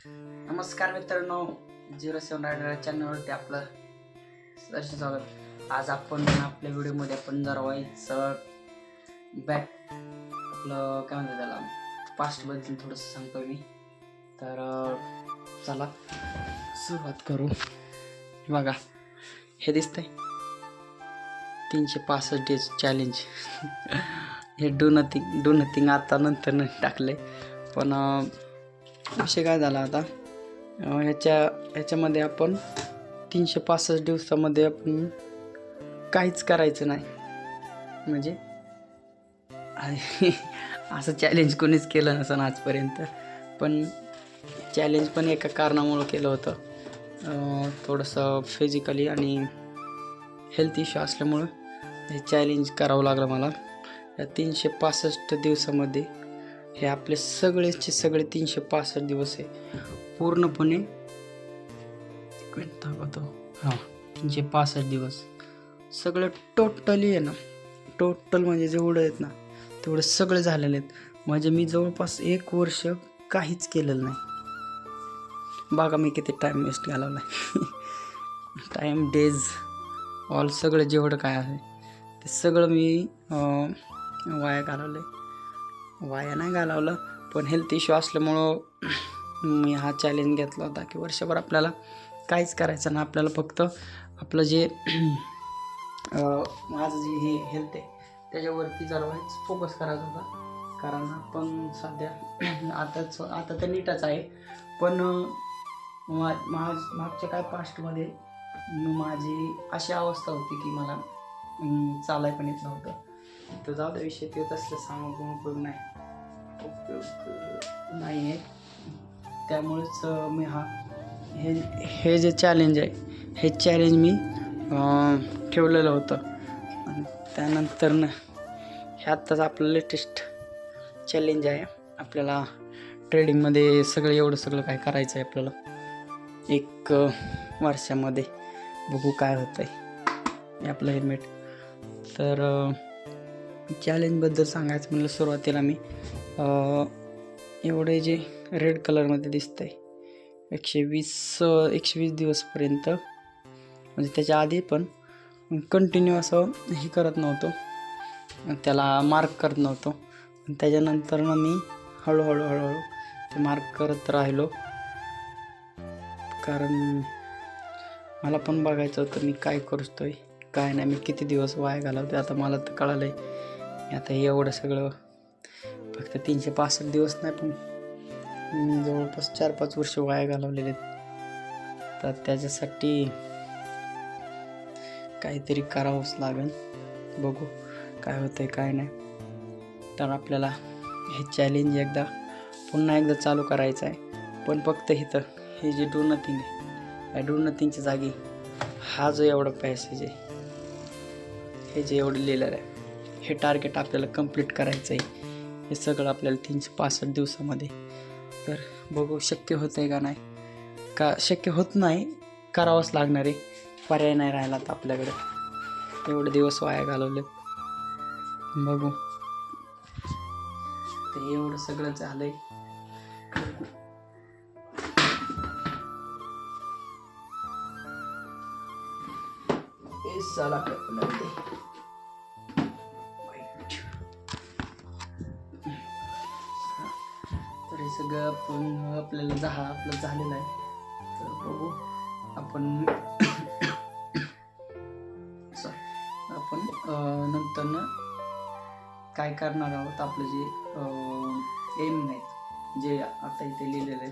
नमस्कार मित्रांनो, 07 रायडर चॅनलवरती आपलं सहर्ष स्वागत. आज आपण आपल्या व्हिडिओमध्ये आपण जरा व्हायचं बॅक आपलं काय म्हणतात त्याला पास्टबद्दल थोडंसं सांगतो मी. तर चला सुरुवात करू. बघा हे दिसतंय 365 डेज चॅलेंज. हे डू नथिंग आता नंतर टाकले, पण विषय काय झाला आता ह्याच्यामध्ये आपण 365 दिवसामध्ये आपण काहीच करायचं नाही. म्हणजे असं चॅलेंज कोणीच केलं नसेल आजपर्यंत, पण चॅलेंज पण एका कारणामुळं केलं होतं. थोडंसं फिजिकली आणि हेल्थ इश्यू असल्यामुळं हे चॅलेंज करावं लागलं मला. या 365 दिवसामध्ये हे आपले सगळेचे सगळे 365 दिवस आहे पूर्णपणे. 365 दिवस सगळं टोटली आहे ना, टोटल म्हणजे जेवढं आहेत ना तेवढं सगळं झालेलं आहेत. म्हणजे मी जवळपास 1 वर्ष काहीच केलेलं नाही. बघा मी किती टाईम वेस्ट घालवला आहे. टाईम डेज ऑल सगळं जेवढं काय आहे ते सगळं मी वाया घालवलं आहे. वाया नाही घालवलं, पण हेल्थ इश्यू असल्यामुळं मी हा चॅलेंज घेतला होता की वर्षभर आपल्याला काहीच करायचं ना, आपल्याला फक्त आपलं जे माझं जे हे हेल्थ आहे त्याच्यावरती जरा फोकस करायचा होता. कारण आपण सध्या आता तर नीटच आहे, पण मागच्या काय पास्टमध्ये माझी अशी अवस्था होती की मला चालाय पण येत नव्हतं. तर जाऊ द्या विषय ते तसलं सांगून उपयोग नाही आहे. त्यामुळेच मी हे जे चॅलेंज आहे हे चॅलेंज मी ठेवलेलं होतं. आणि त्यानंतर हे आत्ताच आपलं लेटेस्ट चॅलेंज आहे. आपल्याला ट्रेडिंगमध्ये एवढं सगळं काय करायचं आहे आपल्याला 1 वर्षामध्ये. बघू काय होतं आहे आपलं हेल्मेट. तर चॅलेंजबद्दल सांगायचं म्हणलं सुरुवातीला मी एवढे जे रेड कलरमध्ये दिसतंय 120 दिवसपर्यंत, म्हणजे त्याच्या आधी पण कंटिन्यू असं हे करत नव्हतो, त्याला मार्क करत नव्हतो. त्याच्यानंतर मी हळूहळू ते मार्क करत राहिलो. कारण मला पण बघायचं होतं मी काय करतोय काय नाही, मी किती दिवस वाया घालवते. आता मला तर कळालं आहे आता हे एवढं सगळं फक्त 365 दिवस नाही, पण मी जवळपास 4-5 वर्ष वाया घालवलेले आहेत. तर त्याच्यासाठी काहीतरी करावंच लागेल. बघू काय होतंय काय नाही. तर आपल्याला हे चॅलेंज पुन्हा एकदा चालू करायचं आहे, पण फक्त इथं हे जे डू नथिंग आहे या डू नथिंगच्या जागी हा जो एवढा पॅसेज आहे हे जे एवढं लिहिलेलं आहे हे टार्गेट आपल्याला कंप्लीट करायचं आहे. हे सगळं आपल्याला 365 दिवसामध्ये. तर बघू शक्य होतं आहे का नाही. का शक्य होत नाही, करावंच लागणार आहे, पर्याय नाही राहिला तर आपल्याकडे. एवढे दिवस वाया घालवलेत. बघू ते एवढं सगळं झालंय. चला तर हे सगळं आपल्याला आपलं झालेलं आहे. तर बघू आपण नंतर काय करणार आहोत. आपलं जे एम नाही जे आता इथे लिहिलेलं आहे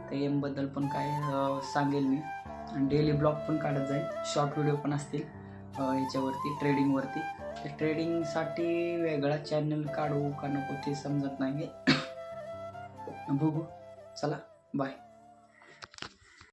त्या एमबद्दल पण काय सांगेल मी. आणि डेली ब्लॉग पण काढत जाईल, शॉर्ट व्हिडिओ पण असतील याच्यावरती ट्रेडिंगवरती. तर ट्रेडिंगसाठी वेगळा चॅनल काढू का नको ते समजत नाही. बघू. चला बाय.